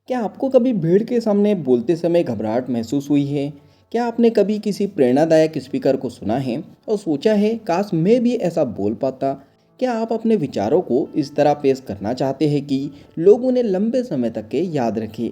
क्या आपको कभी भीड़ के सामने बोलते समय घबराहट महसूस हुई है? क्या आपने कभी किसी प्रेरणादायक स्पीकर को सुना है और सोचा है काश मैं भी ऐसा बोल पाता? क्या आप अपने विचारों को इस तरह पेश करना चाहते हैं कि लोग उन्हें लंबे समय तक के याद रखें?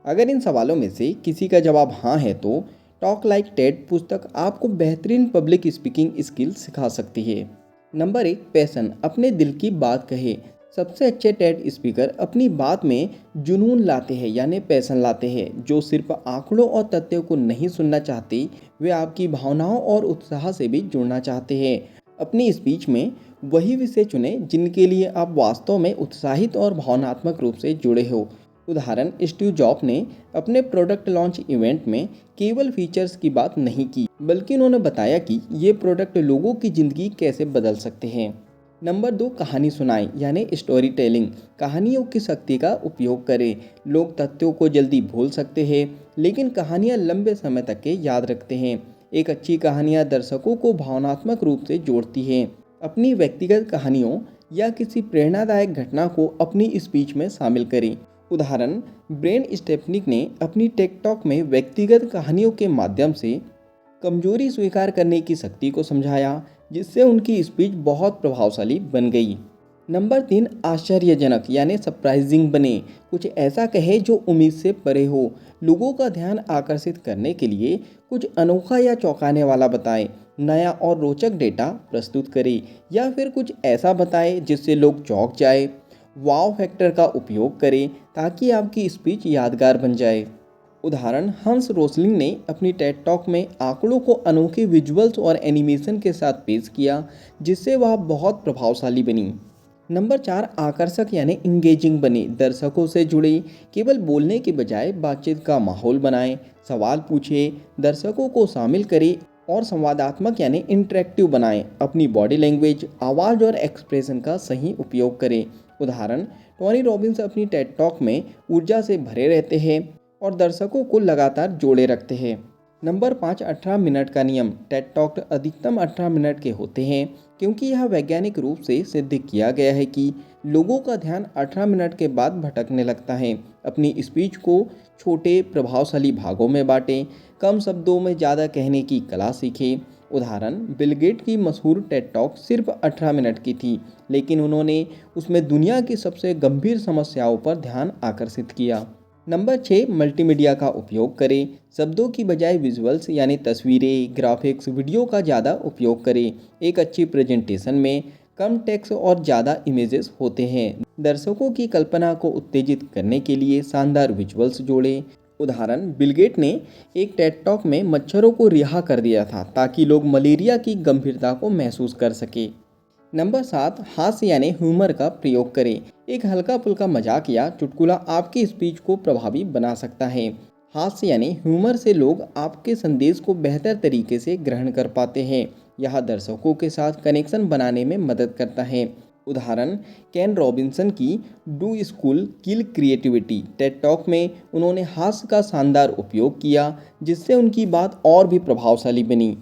अगर इन सवालों में से किसी का जवाब हाँ है तो टॉक लाइक टेड पुस्तक आपको बेहतरीन पब्लिक स्पीकिंग स्किल सिखा सकती है। नंबर 1, पैशन, अपने दिल की बात कहे। सबसे अच्छे टेड स्पीकर अपनी बात में जुनून लाते हैं यानी पैशन लाते हैं, जो सिर्फ आंकड़ों और तथ्यों को नहीं सुनना चाहते, वे आपकी भावनाओं और उत्साह से भी जुड़ना चाहते हैं। अपनी स्पीच में वही विषय चुनें जिनके लिए आप वास्तव में उत्साहित और भावनात्मक रूप से जुड़े हो। उदाहरण, स्टीव जॉब ने अपने प्रोडक्ट लॉन्च इवेंट में केवल फीचर्स की बात नहीं की, बल्कि उन्होंने बताया कि ये प्रोडक्ट लोगों की ज़िंदगी कैसे बदल सकते हैं। नंबर 2, कहानी सुनाएं यानी स्टोरी टेलिंग। कहानियों की शक्ति का उपयोग करें। लोग तथ्यों को जल्दी भूल सकते हैं, लेकिन कहानियां लंबे समय तक के याद रखते हैं। एक अच्छी कहानियां दर्शकों को भावनात्मक रूप से जोड़ती हैं। अपनी व्यक्तिगत कहानियों या किसी प्रेरणादायक घटना को अपनी स्पीच में शामिल करें। उदाहरण, ब्रेन स्टेपनिक ने अपनी टेक टॉक में व्यक्तिगत कहानियों के माध्यम से कमजोरी स्वीकार करने की शक्ति को समझाया, जिससे उनकी स्पीच बहुत प्रभावशाली बन गई। नंबर 3, आश्चर्यजनक यानी सरप्राइजिंग बने। कुछ ऐसा कहे जो उम्मीद से परे हो। लोगों का ध्यान आकर्षित करने के लिए कुछ अनोखा या चौंकाने वाला बताएं। नया और रोचक डेटा प्रस्तुत करें या फिर कुछ ऐसा बताएं जिससे लोग चौंक जाए। वाव फैक्टर का उपयोग करें ताकि आपकी स्पीच यादगार बन जाए। उदाहरण, हंस रोसलिंग ने अपनी टेड टॉक में आंकड़ों को अनोखे विजुअल्स और एनिमेशन के साथ पेश किया, जिससे वह बहुत प्रभावशाली बनी। नंबर 4, आकर्षक यानी इंगेजिंग बने। दर्शकों से जुड़े, केवल बोलने के बजाय बातचीत का माहौल बनाएं। सवाल पूछें, दर्शकों को शामिल करें और संवादात्मक यानी इंटरेक्टिव बनाएं। अपनी बॉडी लैंग्वेज, आवाज़ और एक्सप्रेशन का सही उपयोग करें। उदाहरण, टोनी रॉबिन्स अपनी टेड टॉक में ऊर्जा से भरे रहते हैं और दर्शकों को लगातार जोड़े रखते हैं। नंबर 5, 18 मिनट का नियम। टेड टॉक अधिकतम 18 मिनट के होते हैं, क्योंकि यह वैज्ञानिक रूप से सिद्ध किया गया है कि लोगों का ध्यान 18 मिनट के बाद भटकने लगता है। अपनी स्पीच को छोटे प्रभावशाली भागों में बांटें। कम शब्दों में ज़्यादा कहने की कला सीखें। उदाहरण, बिल गेट की मशहूर टेड टॉक सिर्फ 18 मिनट की थी, लेकिन उन्होंने उसमें दुनिया की सबसे गंभीर समस्याओं पर ध्यान आकर्षित किया। नंबर 6, मल्टीमीडिया का उपयोग करें। शब्दों की बजाय विजुअल्स यानी तस्वीरें, ग्राफिक्स, वीडियो का ज़्यादा उपयोग करें। एक अच्छी प्रेजेंटेशन में कम टेक्स्ट और ज़्यादा इमेजेस होते हैं। दर्शकों की कल्पना को उत्तेजित करने के लिए शानदार विजुअल्स जोड़ें। उदाहरण, बिल गेट ने एक टेड टॉक में मच्छरों को रिहा कर दिया था ताकि लोग मलेरिया की गंभीरता को महसूस कर सके। नंबर 7, हास्य यानी ह्यूमर का प्रयोग करें। एक हल्का फुल्का मजाक या चुटकुला आपकी स्पीच को प्रभावी बना सकता है। हास्य यानी ह्यूमर से लोग आपके संदेश को बेहतर तरीके से ग्रहण कर पाते हैं। यह दर्शकों के साथ कनेक्शन बनाने में मदद करता है। उदाहरण, केन रॉबिन्सन की do school kill creativity Ted talk में उन्होंने हास्य का शानदार उपयोग किया, जिससे उनकी बात और भी प्रभावशाली बनी।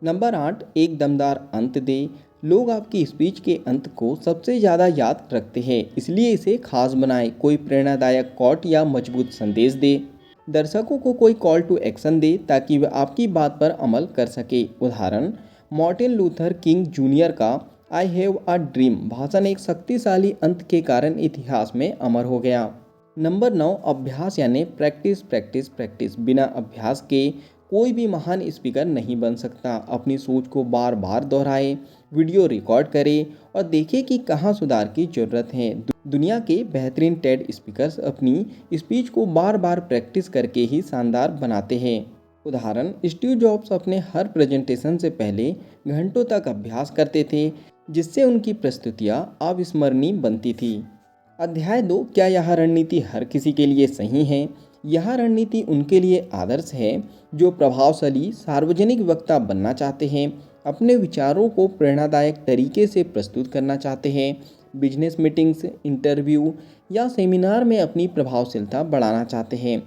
नंबर 8, एक दमदार अंत दे। लोग आपकी स्पीच के अंत को सबसे ज़्यादा याद रखते हैं, इसलिए इसे खास बनाएं। कोई प्रेरणादायक कोट या मजबूत संदेश दे। दर्शकों को कोई कॉल टू एक्शन दे ताकि वे आपकी बात पर अमल कर सके। उदाहरण, मार्टिन लूथर किंग जूनियर का आई हैव अ ड्रीम भाषण एक शक्तिशाली अंत के कारण इतिहास में अमर हो गया। नंबर 9, अभ्यास यानी प्रैक्टिस प्रैक्टिस प्रैक्टिस। बिना अभ्यास के कोई भी महान स्पीकर नहीं बन सकता। अपनी सोच को बार बार दोहराएं, वीडियो रिकॉर्ड करें और देखें कि कहाँ सुधार की ज़रूरत है। दुनिया के बेहतरीन टेड स्पीकर्स अपनी स्पीच को बार बार प्रैक्टिस करके ही शानदार बनाते हैं। उदाहरण, स्टीव जॉब्स अपने हर प्रेजेंटेशन से पहले घंटों तक अभ्यास करते थे, जिससे उनकी प्रस्तुतियाँ अविस्मरणीय बनती थी। अध्याय 2, क्या यह रणनीति हर किसी के लिए सही है? यह रणनीति उनके लिए आदर्श है जो प्रभावशाली सार्वजनिक वक्ता बनना चाहते हैं, अपने विचारों को प्रेरणादायक तरीके से प्रस्तुत करना चाहते हैं, बिजनेस मीटिंग्स, इंटरव्यू या सेमिनार में अपनी प्रभावशीलता बढ़ाना चाहते हैं।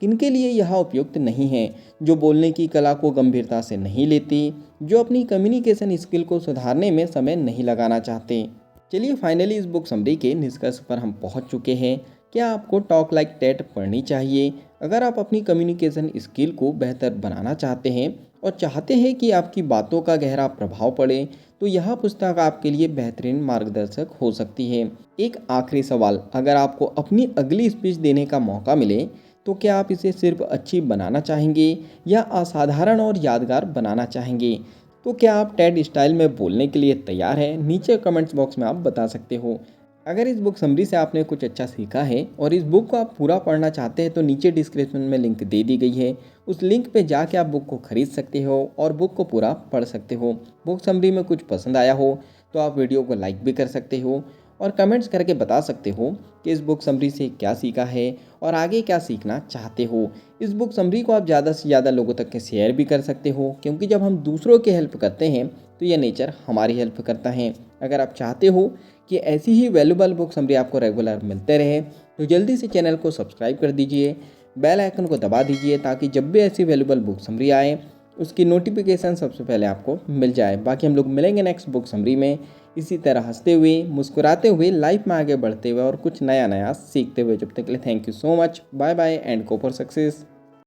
किनके लिए यह उपयुक्त नहीं है? जो बोलने की कला को गंभीरता से नहीं लेते, जो अपनी कम्युनिकेशन स्किल को सुधारने में समय नहीं लगाना चाहते। चलिए फाइनली इस बुक समरी के निष्कर्ष पर हम पहुंच चुके हैं। क्या आपको टॉक लाइक टेट पढ़नी चाहिए? अगर आप अपनी कम्युनिकेशन स्किल को बेहतर बनाना चाहते हैं और चाहते हैं कि आपकी बातों का गहरा प्रभाव पड़े, तो यह पुस्तक आपके लिए बेहतरीन मार्गदर्शक हो सकती है। एक आखिरी सवाल, अगर आपको अपनी अगली स्पीच देने का मौका मिले, तो क्या आप इसे सिर्फ अच्छी बनाना चाहेंगे या असाधारण और यादगार बनाना चाहेंगे? तो क्या आप टेड स्टाइल में बोलने के लिए तैयार हैं? नीचे कमेंट्स बॉक्स में आप बता सकते हो। अगर इस बुक समरी से आपने कुछ अच्छा सीखा है और इस बुक को आप पूरा पढ़ना चाहते हैं, तो नीचे डिस्क्रिप्शन में लिंक दे दी गई है। उस लिंक पे जाके आप बुक को खरीद सकते हो और बुक को पूरा पढ़ सकते हो। बुक समरी में कुछ पसंद आया हो तो आप वीडियो को लाइक भी कर सकते हो और कमेंट्स करके बता सकते हो कि इस बुक समरी से क्या सीखा है और आगे क्या सीखना चाहते हो। इस बुक समरी को आप ज़्यादा से ज़्यादा लोगों तक के शेयर भी कर सकते हो, क्योंकि जब हम दूसरों की हेल्प करते हैं तो यह नेचर हमारी हेल्प करता है। अगर आप चाहते हो कि ऐसी ही वैल्यूबल बुक समरी आपको रेगुलर मिलते रहे, तो जल्दी से चैनल को सब्सक्राइब कर दीजिए, बेल आइकन को दबा दीजिए, ताकि जब भी ऐसी वैल्यूबल बुक समरी आए उसकी नोटिफिकेशन सबसे पहले आपको मिल जाए। बाकी हम लोग मिलेंगे नेक्स्ट बुक समरी में, इसी तरह हंसते हुए, मुस्कुराते हुए, लाइफ में आगे बढ़ते हुए और कुछ नया नया सीखते हुए। जब तक के लिए thank you so much, bye bye and go for success.